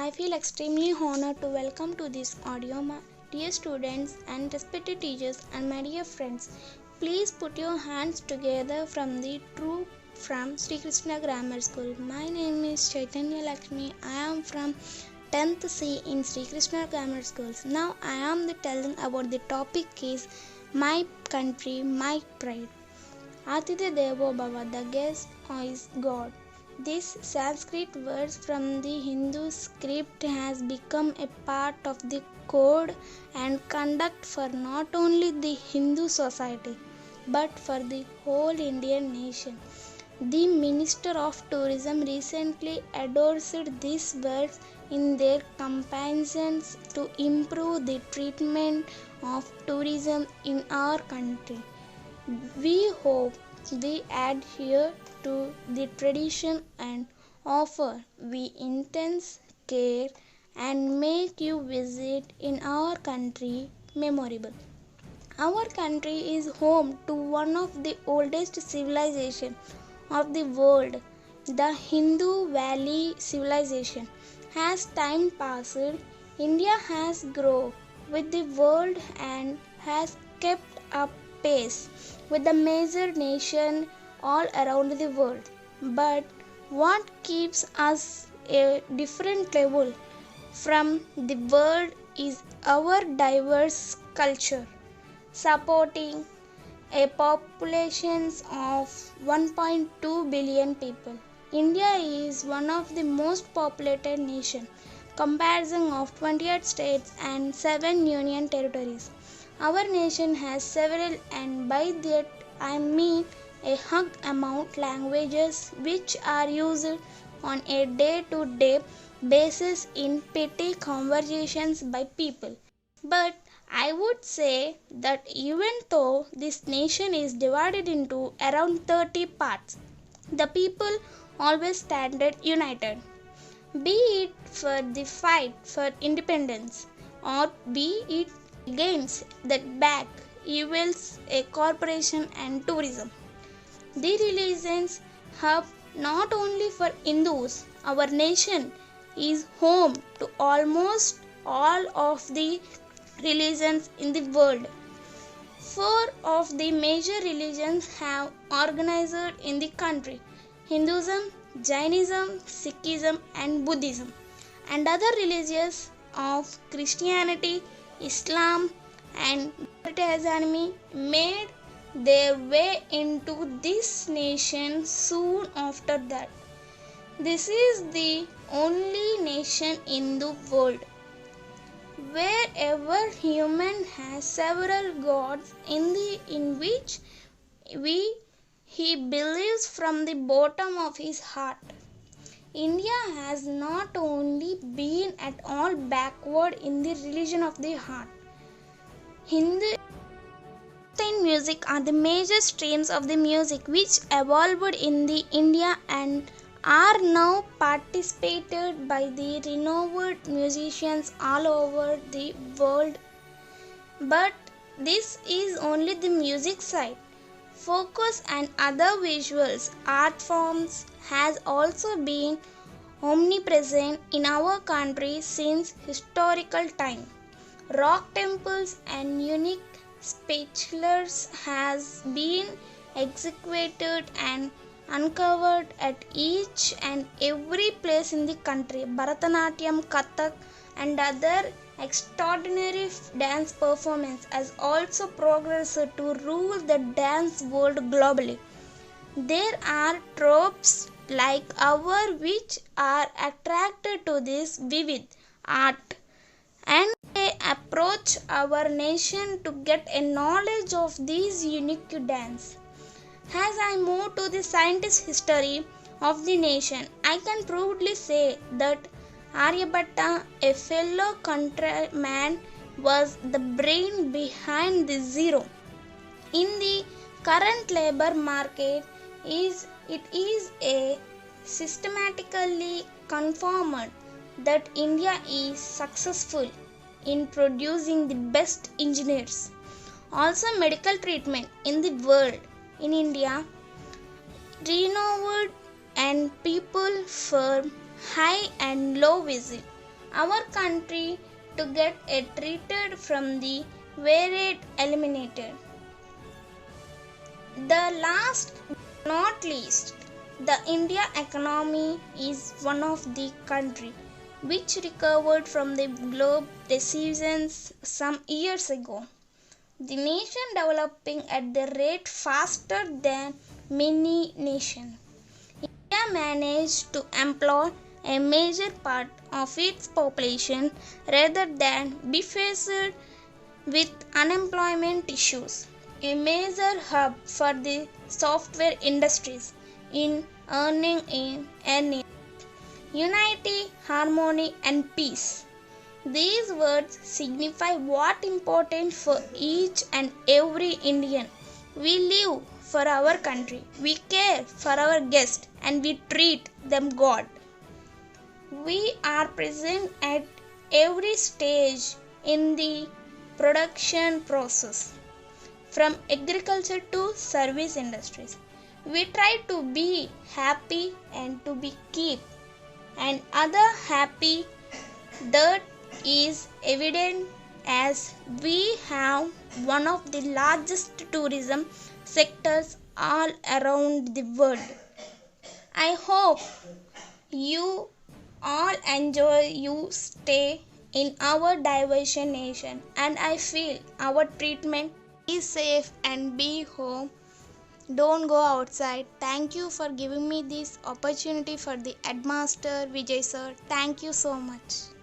I feel extremely honored to welcome to this audio my dear students and respected teachers and my dear friends. Please put your hands together from the troop from Sri Krishna Grammar School. My name is Chaitanya Lakshmi. I am from 10th C in Sri Krishna Grammar Schools. Now I am telling about the topic is my country, my pride. Atitya Devo Bhava, the guest is God. This Sanskrit word from the Hindu script has become a part of the code and conduct for not only the Hindu society but for the whole Indian nation. The Minister of Tourism recently endorsed these words in their campaigns to improve the treatment of tourism in our country. We hope we adhere to the tradition and offer we intense care and make you visit in our country memorable. Our country is home to one of the oldest civilizations of the world, the Hindu Valley civilization. As time passed, India has grown with the world and has kept up pace with the major nations all around the world. But what keeps us a different level from the world is our diverse culture. Supporting a population of 1.2 billion people, India is one of the most populated nations, comprising of 28 states and 7 union territories. Our nation has several, and by that I mean a hug amount languages which are used on a day-to-day basis in petty conversations by people. But I would say that even though this nation is divided into around 30 parts, the people always stand united. Be it for the fight for independence or be it against that back evils a corporation and tourism. The religions hub not only for Hindus, our nation is home to almost all of the religions in the world. 4 of the major religions have organized in the country: Hinduism, Jainism, Sikhism, and Buddhism, and other religions of Christianity, Islam, and Buddhism made their way into this nation soon after that. This is the only nation in the world wherever human has several gods in which he believes from the bottom of his heart. India has not only been at all backward in the religion of the heart. Hindu and music are the major streams of the music which evolved in the India and are now participated by the renowned musicians all over the world. But this is only the music side. Focus and other visuals art forms has also been omnipresent in our country since historical time. Rock temples and unique spectacles has been executed and uncovered at each and every place in the country. Bharatanatyam, Kathak, and other extraordinary dance performance has also progressed to rule the dance world globally. There are tropes like our which are attracted to this vivid art, and they approach our nation to get a knowledge of these unique dance. As I move to the scientist history of the nation, I can proudly say that Aryabhatta, a fellow countryman, was the brain behind the zero. In the current labor market, it is a systematically confirmed that India is successful in producing the best engineers. Also, medical treatment in the world in India renowned and people for high and low visit our country to get treated from the varied eliminated. The last but not least, the India economy is one of the country which recovered from the globe recessions some years ago. The nation developing at the rate faster than many nations. India managed to employ a major part of its population rather than be faced with unemployment issues. A major hub for the software industries in earning unity, harmony, and peace. These words signify what important for each and every Indian. We live for our country, we care for our guests, and we treat them God. We are present at every stage in the production process, from agriculture to service industries. We try to be happy and to be keep and other happy. That is evident as we have one of the largest tourism sectors all around the world. I hope you all enjoy you stay in our diverse nation, and I feel our treatment. Be safe and be home. Don't go outside. Thank you for giving me this opportunity for the headmaster Vijay sir. Thank you so much.